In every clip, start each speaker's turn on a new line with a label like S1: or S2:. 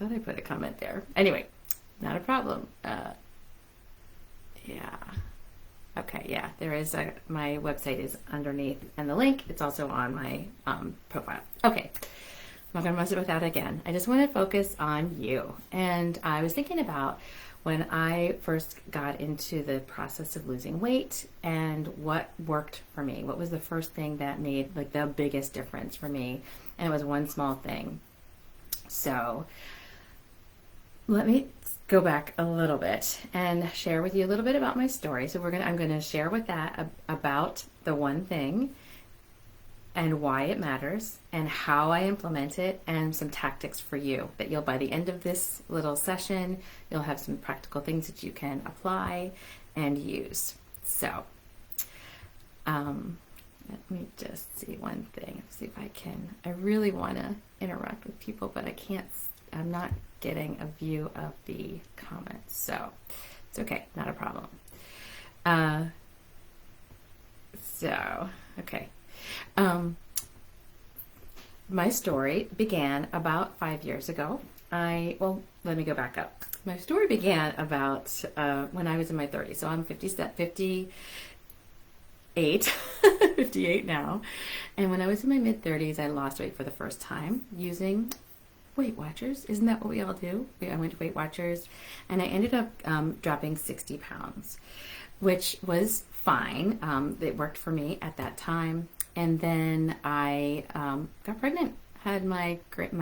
S1: thought I put a comment there. Anyway, not a problem. Yeah. Okay, yeah, there is my website is underneath, and the link, it's also on my profile. Okay, I'm not going to mess with that again. I just want to focus on you. And I was thinking about when I first got into the process of losing weight and what worked for me. What was the first thing that made like the biggest difference for me? And it was one small thing. So let me go back a little bit and share with you a little bit about my story. So I'm going to share with that about the one thing and why it matters and how I implement it and some tactics for you that you'll, by the end of this little session, you'll have some practical things that you can apply and use. So, let me just see one thing, see if I can. I really want to interact with people, but I can't, I'm not getting a view of the comments. So it's okay, not a problem. Okay. My story began about 5 years ago. Well, let me go back up. My story began about when I was in my 30s. So I'm 58, 58 now. And when I was in my mid 30s, I lost weight for the first time using Weight Watchers. Isn't that what we all do? I went to Weight Watchers and I ended up dropping 60 pounds, which was fine. It worked for me at that time. And then I got pregnant, had my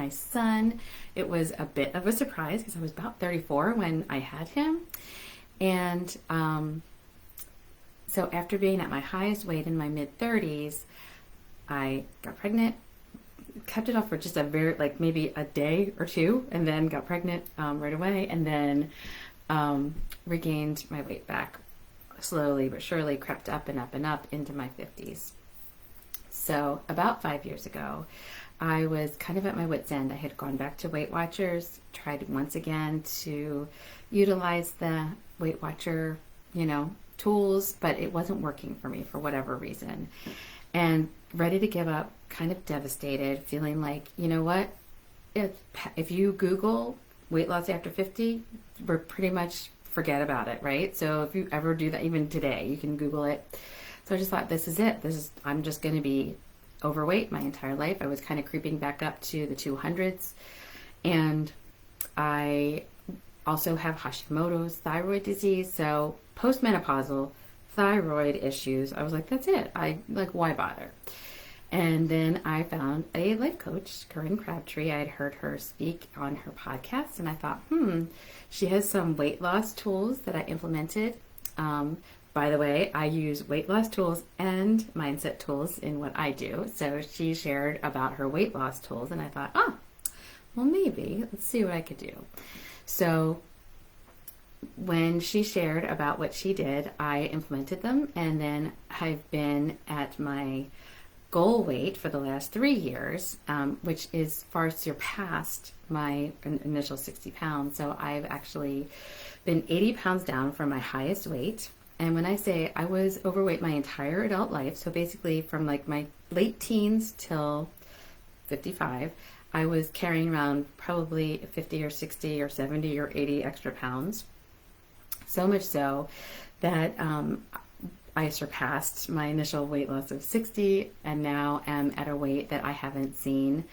S1: son. It was a bit of a surprise because I was about 34 when I had him. And so after being at my highest weight in my mid 30s, I got pregnant, kept it off for just a very, like maybe a day or two, and then got pregnant right away, and then regained my weight back slowly but surely, crept up and up and up into my 50s. So about 5 years ago, I was kind of at my wit's end. I had gone back to Weight Watchers, tried once again to utilize the Weight Watcher, tools, but it wasn't working for me for whatever reason. And ready to give up, kind of devastated, feeling like, you know what, if you Google weight loss after 50, we're pretty much forget about it, right? So if you ever do that, even today, you can Google it. So I just thought, this is it. I'm just going to be overweight my entire life. I was kind of creeping back up to the 200s. And I also have Hashimoto's thyroid disease. So postmenopausal thyroid issues. I was like, that's it. Why bother? And then I found a life coach, Corinne Crabtree. I had heard her speak on her podcast, and I thought, she has some weight loss tools that I implemented. By the way, I use weight loss tools and mindset tools in what I do. So she shared about her weight loss tools, and I thought, well, maybe let's see what I could do. So when she shared about what she did, I implemented them, and then I've been at my goal weight for the last 3 years, which is far surpassed my initial 60 pounds. So I've actually been 80 pounds down from my highest weight. And when I say I was overweight my entire adult life, so basically from like my late teens till 55, I was carrying around probably 50 or 60 or 70 or 80 extra pounds. So much so that I surpassed my initial weight loss of 60 and now am at a weight that I haven't seen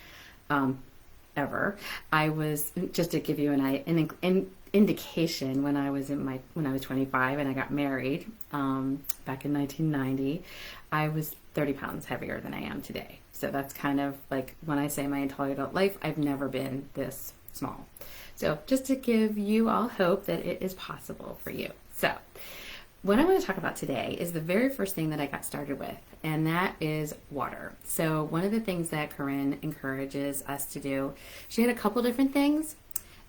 S1: ever. I was, just to give you an indication, when I was 25 and I got married back in 1990, I was 30 pounds heavier than I am today. So that's kind of like when I say my entire adult life, I've never been this small. So just to give you all hope that it is possible for you. So what I want to talk about today is the very first thing that I got started with, and that is water. So one of the things that Corinne encourages us to do, she had a couple different things,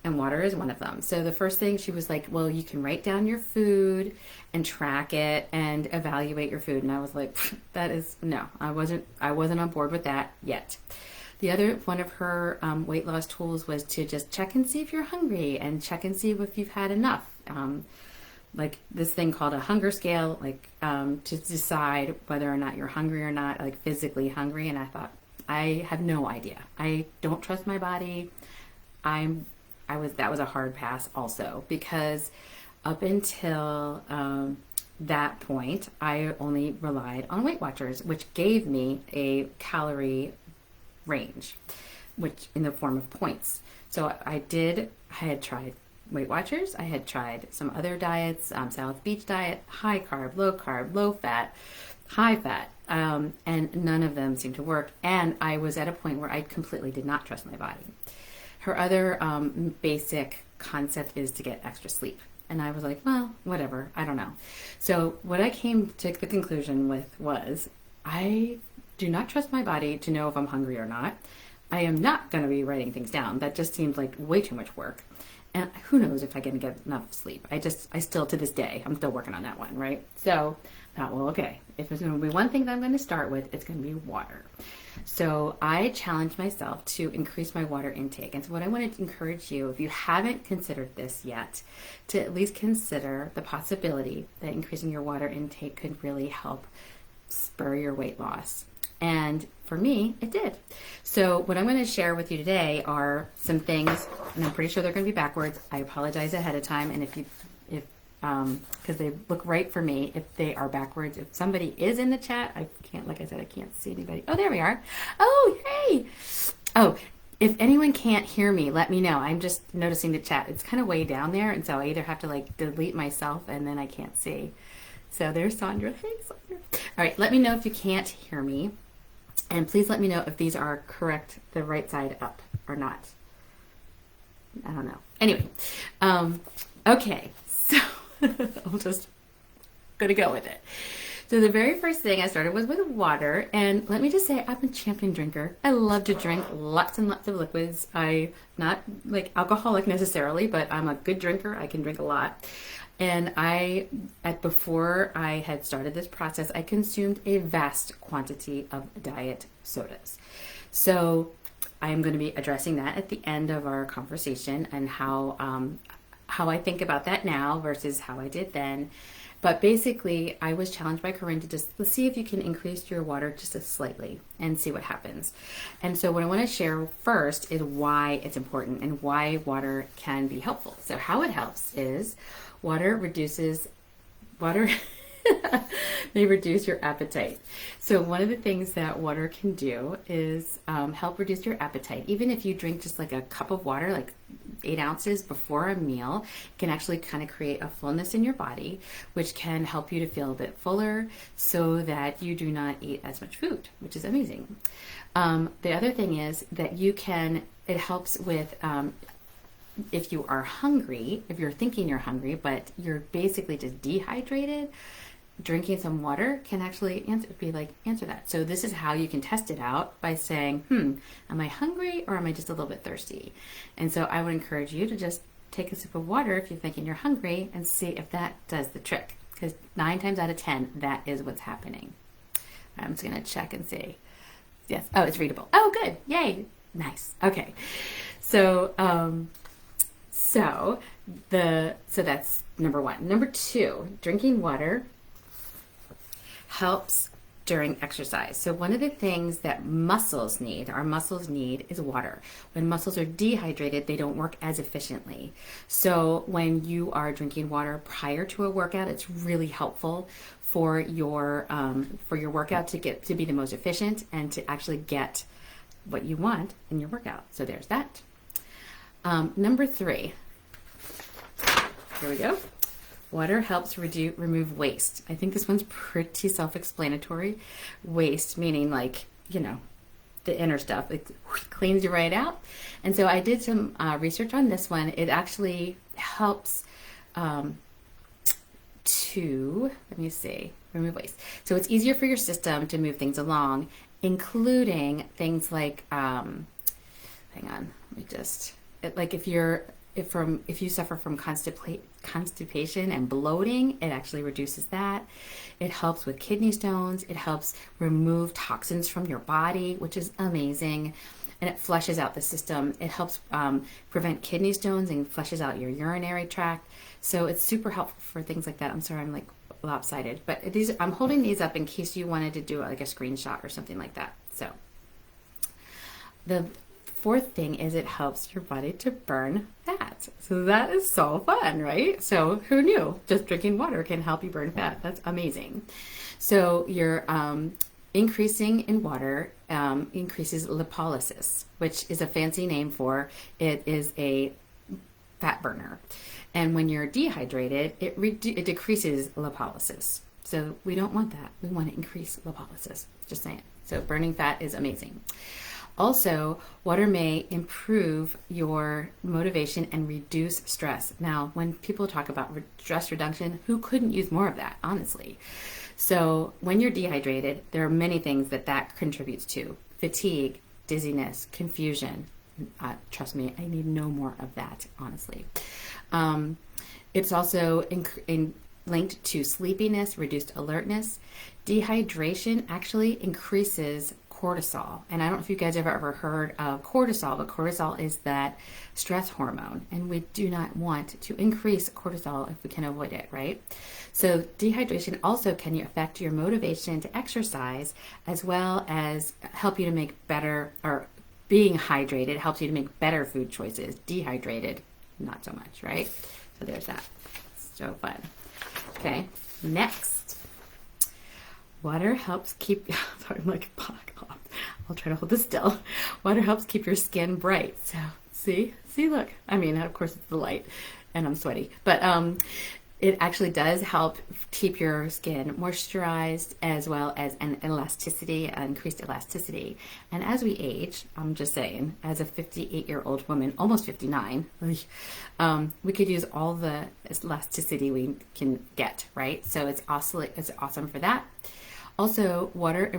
S1: and water is one of them. So the first thing, she was like, well, you can write down your food and track it and evaluate your food. And I was like, no, I wasn't on board with that yet. The other one of her weight loss tools was to just check and see if you're hungry and check and see if you've had enough. Like this thing called a hunger scale, to decide whether or not you're hungry or not, like physically hungry. And I thought, I have no idea. I don't trust my body. I'm that was a hard pass also, because up until that point, I only relied on Weight Watchers, which gave me a calorie range, which in the form of points. So I had tried Weight Watchers. I had tried some other diets, South Beach diet, high carb, low fat, high fat, and none of them seemed to work. And I was at a point where I completely did not trust my body. Her other basic concept is to get extra sleep. And I was like, well, whatever, I don't know. So what I came to the conclusion with was, I do not trust my body to know if I'm hungry or not. I am not going to be writing things down. That just seems like way too much work. And who knows if I can get enough sleep. I still, to this day, I'm still working on that one, right? So I thought, well, okay, if there's going to be one thing that I'm going to start with, it's going to be water. So I challenged myself to increase my water intake. And so what I want to encourage you, if you haven't considered this yet, to at least consider the possibility that increasing your water intake could really help spur your weight loss. And for me, it did. So what I'm going to share with you today are some things, and I'm pretty sure they're going to be backwards. I apologize ahead of time. And because they look right for me, if they are backwards, if somebody is in the chat, like I said, I can't see anybody. Oh, there we are. Oh, hey. Oh, if anyone can't hear me, let me know. I'm just noticing the chat. It's kind of way down there. And so I either have to like delete myself and then I can't see. So there's Sandra. Hey, Sandra. All right. Let me know if you can't hear me. And please let me know if these are correct, the right side up or not. I don't know. Anyway, okay, so I'm just going to go with it. So the very first thing I started was with water. And let me just say, I'm a champion drinker. I love to drink lots and lots of liquids. I'm not like alcoholic necessarily, but I'm a good drinker. I can drink a lot. And before I had started this process, I consumed a vast quantity of diet sodas. So I am going to be addressing that at the end of our conversation and how I think about that now versus how I did then. But basically, I was challenged by Corinne to let's see if you can increase your water just slightly and see what happens. And so what I want to share first is why it's important and why water can be helpful. So how it helps is water may reduce your appetite. So one of the things that water can do is help reduce your appetite. Even if you drink just like a cup of water, like 8 ounces before a meal, it can actually kind of create a fullness in your body, which can help you to feel a bit fuller so that you do not eat as much food, which is amazing. The other thing is that it helps with if you are hungry, if you're thinking you're hungry, but you're basically just dehydrated, drinking some water can actually answer that. So this is how you can test it out by saying, am I hungry or am I just a little bit thirsty? And so I would encourage you to just take a sip of water if you're thinking you're hungry and see if that does the trick. Because 9 times out of 10, that is what's happening. I'm just going to check and see. Yes. Oh, it's readable. Oh, good. Yay. Nice. Okay. So that's number 1. Number 2, drinking water helps during exercise. So one of the things that our muscles need is water. When muscles are dehydrated, they don't work as efficiently. So when you are drinking water prior to a workout, it's really helpful for your workout to be the most efficient and to actually get what you want in your workout. So there's that. Number 3, here we go. Water helps remove waste. I think this one's pretty self-explanatory. Waste meaning the inner stuff. It cleans you right out. And so I did some research on this one. It actually helps to remove waste. So it's easier for your system to move things along, including things like, hang on, if you suffer from constipation and bloating, it actually reduces that. It helps with kidney stones. It helps remove toxins from your body, which is amazing. And it flushes out the system. It helps prevent kidney stones and flushes out your urinary tract. So it's super helpful for things like that. I'm sorry, I'm lopsided. But I'm holding these up in case you wanted to do a screenshot or something like that. So the fourth thing is it helps your body to burn fat. So that is so fun, right? So who knew? Just drinking water can help you burn fat. That's amazing. So you're increasing in water increases lipolysis, which is a fancy name for it is a fat burner. And when you're dehydrated, it decreases lipolysis. So we don't want that. We want to increase lipolysis. Just saying. So burning fat is amazing. Also, water may improve your motivation and reduce stress. Now, when people talk about stress reduction, who couldn't use more of that, honestly? So when you're dehydrated, there are many things that contributes to. Fatigue, dizziness, confusion. Trust me, I need no more of that, honestly. It's also linked to sleepiness, reduced alertness. Dehydration actually increases cortisol. And I don't know if you guys have ever heard of cortisol, but cortisol is that stress hormone. And we do not want to increase cortisol if we can avoid it, right? So dehydration also can affect your motivation to exercise, as well as help you to make better, or being hydrated helps you to make better food choices. Dehydrated, not so much, right? So there's that. So fun. Okay, next. Water helps keep, sorry, I'm like, I'll try to hold this still. Water helps keep your skin bright. So see, look. I mean, of course it's the light and I'm sweaty, but it actually does help keep your skin moisturized, as well as an increased elasticity. And as we age, I'm just saying, as a 58-year-old woman, almost 59, we could use all the elasticity we can get, right? So it's awesome for that. Also, water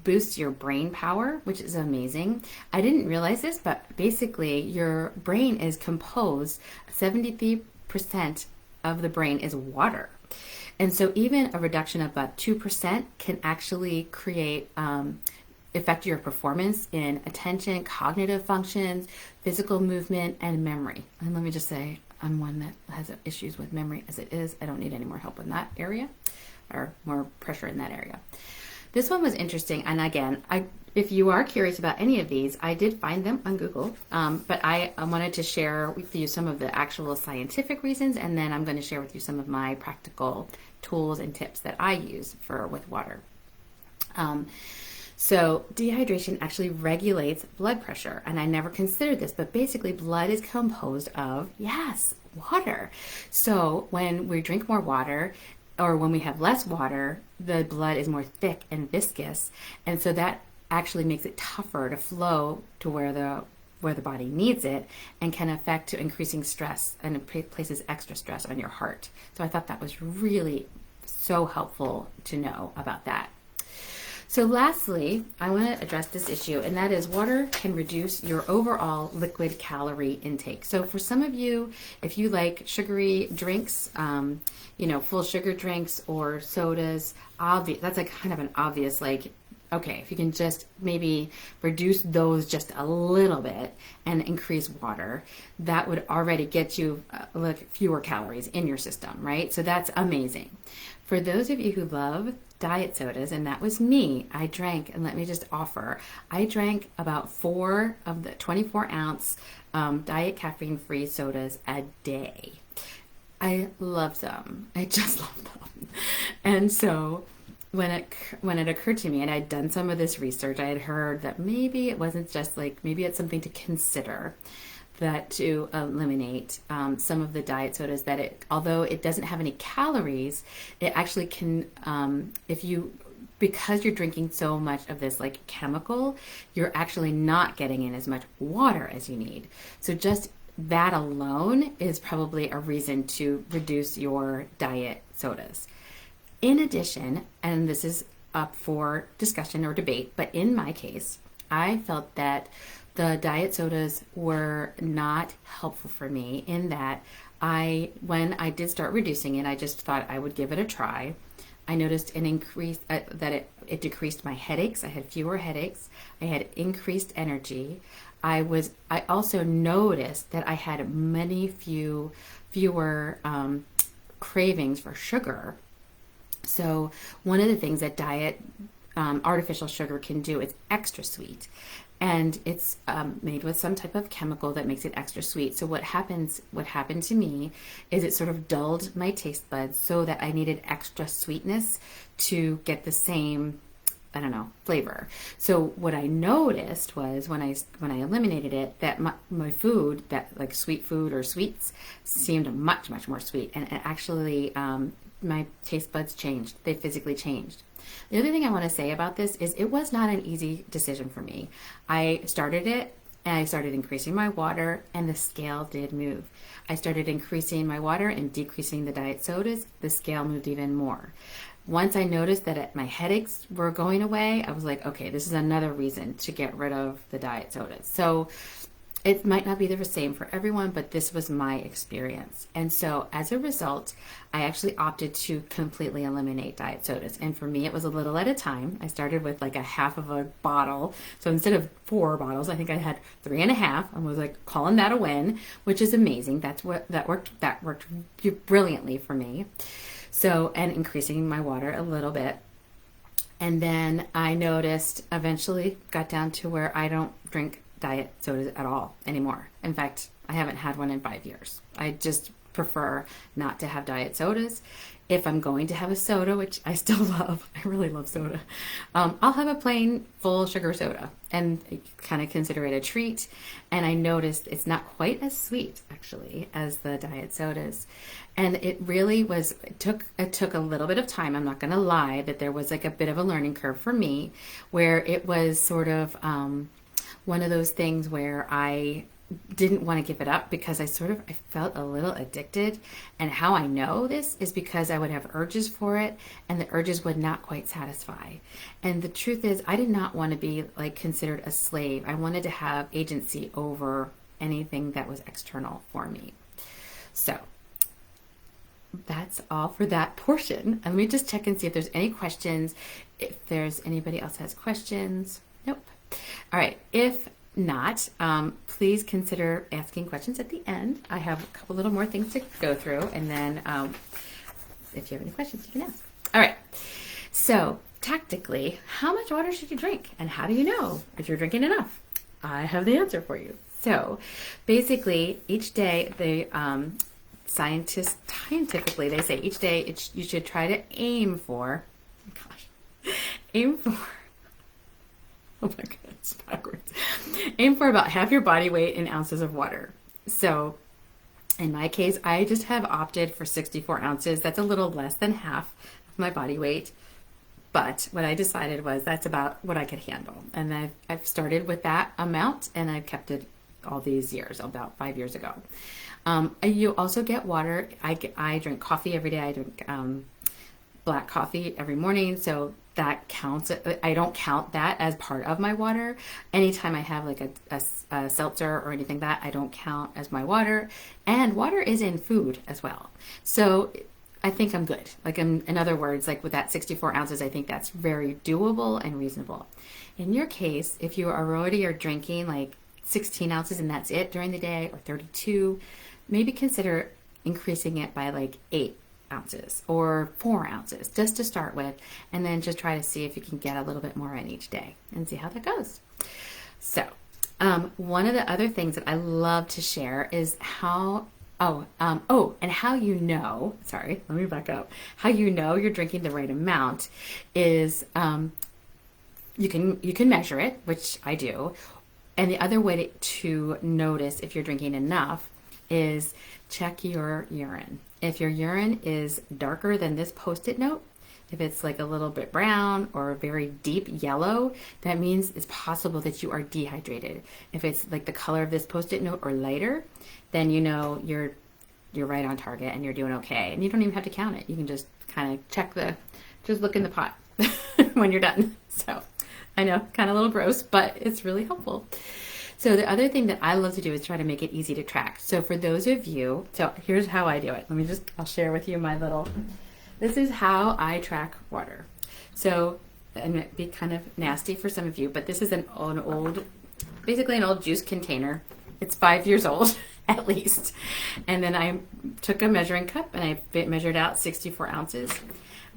S1: boosts your brain power, which is amazing. I didn't realize this, but basically your brain is composed, 73% of the brain is water. And so even a reduction of about 2% can actually affect your performance in attention, cognitive functions, physical movement, and memory. And let me just say, I'm one that has issues with memory as it is. I don't need any more help in that area, or more pressure in that area. This one was interesting, and again, if you are curious about any of these, I did find them on Google, but I wanted to share with you some of the actual scientific reasons, and then I'm going to share with you some of my practical tools and tips that I use with water. So dehydration actually regulates blood pressure, and I never considered this, but basically blood is composed of, yes, water. So when we drink more water, or when we have less water, the blood is more thick and viscous, and so that actually makes it tougher to flow to where the body needs it, and can affect to increasing stress, and it places extra stress on your heart. So I thought that was really so helpful to know about that. So lastly, I want to address this issue, and that is water can reduce your overall liquid calorie intake. So for some of you, if you like sugary drinks, full sugar drinks or sodas, that's like kind of an obvious, okay, if you can just maybe reduce those just a little bit and increase water, that would already get you fewer calories in your system, right? So that's amazing. For those of you who love diet sodas, and that was me, I drank about 4 of the 24-ounce diet caffeine-free sodas a day. I love them. I just love them. And so when it occurred to me, and I'd done some of this research, I had heard that maybe it wasn't just maybe it's something to consider, that to eliminate some of the diet sodas, that although it doesn't have any calories, it actually can, because you're drinking so much of this chemical, you're actually not getting in as much water as you need. So just that alone is probably a reason to reduce your diet sodas. In addition, and this is up for discussion or debate, but in my case, I felt that the diet sodas were not helpful for me, in that when I did start reducing it, I just thought I would give it a try. I noticed an increase, that it decreased my headaches. I had fewer headaches. I had increased energy. I also noticed that I had fewer cravings for sugar. So one of the things that diet artificial sugar can do. It's extra sweet. And it's made with some type of chemical that makes it extra sweet. So what happened to me is it sort of dulled my taste buds so that I needed extra sweetness to get the same, I don't know, flavor. So what I noticed was when I eliminated it, that my food, that like sweet food or sweets, seemed much, much more sweet. And it actually, my taste buds changed. They physically changed. The other thing I want to say about this is it was not an easy decision for me. I started it and I started increasing my water and the scale did move. I started increasing my water and decreasing the diet sodas. The scale moved even more. Once I noticed that my headaches were going away, I was like, okay, this is another reason to get rid of the diet sodas. So it might not be the same for everyone, but this was my experience. And so as a result, I actually opted to completely eliminate diet sodas. And for me, it was a little at a time. I started with like a half of a bottle. So instead of 4 bottles, I think I had 3.5 and was like calling that a win, which is amazing. That worked brilliantly for me. So, and increasing my water a little bit. And then I noticed eventually got down to where I don't drink diet sodas at all anymore. In fact, I haven't had one in 5 years. I just prefer not to have diet sodas. If I'm going to have a soda, which I still love, I really love soda, I'll have a plain full sugar soda and kind of consider it a treat. And I noticed it's not quite as sweet actually as the diet sodas. And it really was, it took a little bit of time. I'm not going to lie that there was like a bit of a learning curve for me where it was sort of, one of those things where I didn't want to give it up because I felt a little addicted. And how I know this is because I would have urges for it and the urges would not quite satisfy. And the truth is I did not want to be like considered a slave. I wanted to have agency over anything that was external for me. So that's all for that portion. And let me just check and see if there's any questions. If there's anybody else has questions. Nope. All right. If not, please consider asking questions at the end. I have a couple little more things to go through. And then if you have any questions, you can ask. All right. So tactically, how much water should you drink? And how do you know if you're drinking enough? I have the answer for you. So basically, each day, scientifically, they say each day you should try to aim for, oh my God, it's backwards. Aim for about half your body weight in ounces of water. So in my case, I just have opted for 64 ounces. That's a little less than half of my body weight. But what I decided was that's about what I could handle. And I've started with that amount and I've kept it all these years, about 5 years ago. You also get water. I drink coffee every day. I drink black coffee every morning. So that counts. I don't count that as part of my water. Anytime I have like a seltzer or anything that I don't count as my water. And water is in food as well. So I think I'm good. Like in other words, like with that 64 ounces, I think that's very doable and reasonable. In your case, if you already are drinking like 16 ounces and that's it during the day, or 32, maybe consider increasing it by like 8 ounces or 4 ounces just to start with, and then just try to see if you can get a little bit more in each day and see how that goes. So one of the other things that I love to share is how and how you know, sorry, let me back up. How you know you're drinking the right amount is you can measure it, which I do. And the other way to notice if you're drinking enough is check your urine. If your urine is darker than this Post-it note, if it's like a little bit brown or very deep yellow, that means it's possible that you are dehydrated. If it's like the color of this Post-it note or lighter, then you know you're right on target and you're doing okay. And you don't even have to count it. You can just kind of just look in the pot when you're done. So I know, kind of a little gross, but it's really helpful. So the other thing that I love to do is try to make it easy to track. So for those of you, so here's how I do it. I'll share with you this is how I track water. So, and it'd be kind of nasty for some of you, but this is basically an old juice container. It's 5 years old at least. And then I took a measuring cup and I measured out 64 ounces.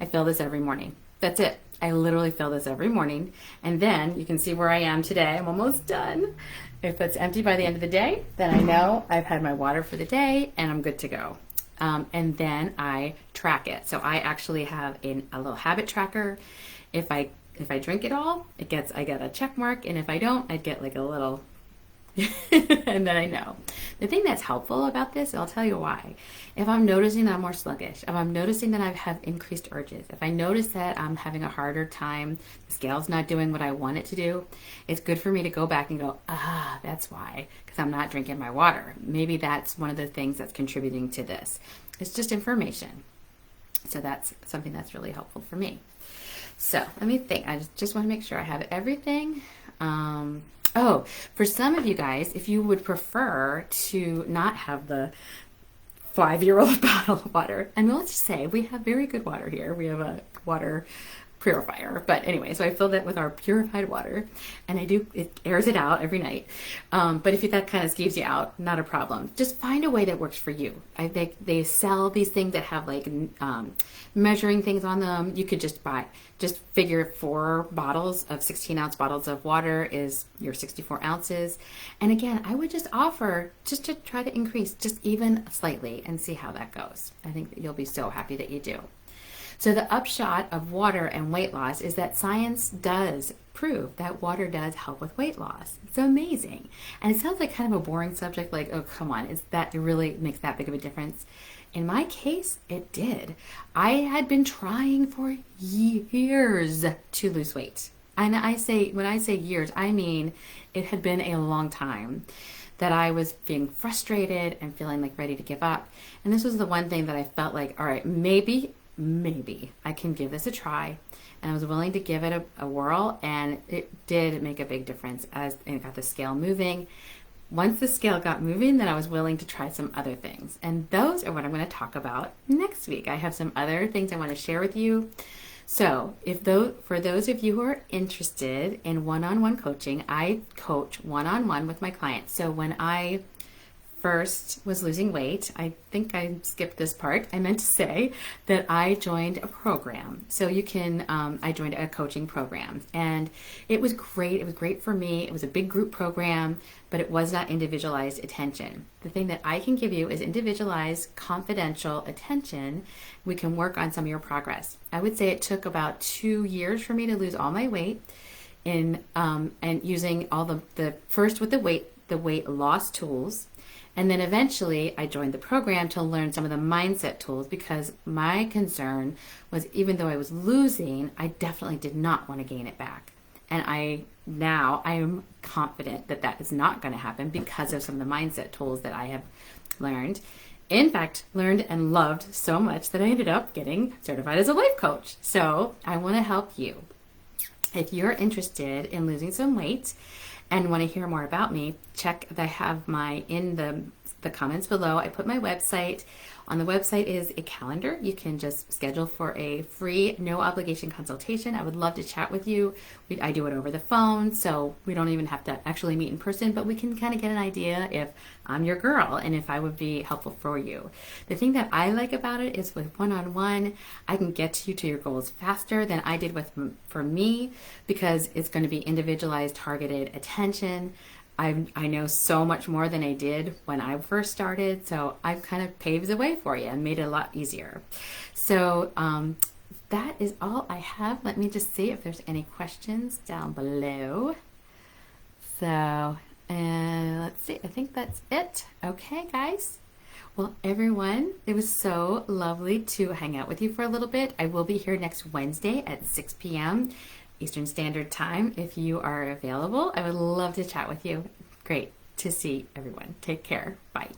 S1: I fill this every morning. That's it. I literally fill this every morning. And then you can see where I am today. I'm almost done. If it's empty by the end of the day, then I know I've had my water for the day and I'm good to go. And then I track it. So I actually have a little habit tracker. If I drink it all, I get a check mark, and if I don't, I'd get like a little and then I know. The thing that's helpful about this, and I'll tell you why. If I'm noticing that I'm more sluggish, if I'm noticing that I have increased urges, if I notice that I'm having a harder time, the scale's not doing what I want it to do, it's good for me to go back and go, that's why, because I'm not drinking my water. Maybe that's one of the things that's contributing to this. It's just information. So that's something that's really helpful for me. So let me think. I just want to make sure I have everything. For some of you guys, if you would prefer to not have the 5-year-old bottle of water, and let's just say we have very good water here. We have a water purifier. But anyway, so I filled it with our purified water, and it airs it out every night. But if that kind of skeeves you out, not a problem. Just find a way that works for you. They sell these things that have like measuring things on them. You could just figure 4 bottles of 16-ounce bottles of water is your 64 ounces. And again, I would just offer just to try to increase just even slightly and see how that goes. I think that you'll be so happy that you do. So the upshot of water and weight loss is that science does prove that water does help with weight loss. It's amazing. And it sounds like kind of a boring subject, like, oh, come on, it really makes that big of a difference? In my case, it did. I had been trying for years to lose weight. And when I say years, I mean it had been a long time that I was being frustrated and feeling like ready to give up. And this was the one thing that I felt like, all right, maybe I can give this a try. And I was willing to give it a whirl, and it did make a big difference as it got the scale moving. Once the scale got moving, then I was willing to try some other things. And those are what I'm going to talk about next week. I have some other things I want to share with you. So for those of you who are interested in one-on-one coaching, I coach one-on-one with my clients. So when I first was losing weight, I think I skipped this part. I meant to say that I joined a program. So I joined a coaching program, and it was great. It was great for me. It was a big group program, but it was not individualized attention. The thing that I can give you is individualized, confidential attention. We can work on some of your progress. I would say it took about 2 years for me to lose all my weight and using all the first with the weight loss tools. And then eventually I joined the program to learn some of the mindset tools, because my concern was, even though I was losing, I definitely did not want to gain it back. And I am confident that that is not going to happen because of some of the mindset tools that I have learned. In fact, learned and loved so much that I ended up getting certified as a life coach. So I want to help you. If you're interested in losing some weight and want to hear more about me, I have in the comments below, I put my website. On the website is a calendar. You can just schedule for a free, no obligation consultation. I would love to chat with you. I do it over the phone, so we don't even have to actually meet in person, but we can kind of get an idea if I'm your girl and if I would be helpful for you. The thing that I like about it is with one-on-one, I can get you to your goals faster than I did for me, because it's going to be individualized, targeted attention. I know so much more than I did when I first started, so I've kind of paved the way for you and made it a lot easier. So that is all I have. Let me just see if there's any questions down below. So let's see. I think that's it. Okay, guys. Well, everyone, it was so lovely to hang out with you for a little bit. I will be here next Wednesday at 6 p.m. Eastern Standard Time. If you are available, I would love to chat with you. Great to see everyone. Take care. Bye.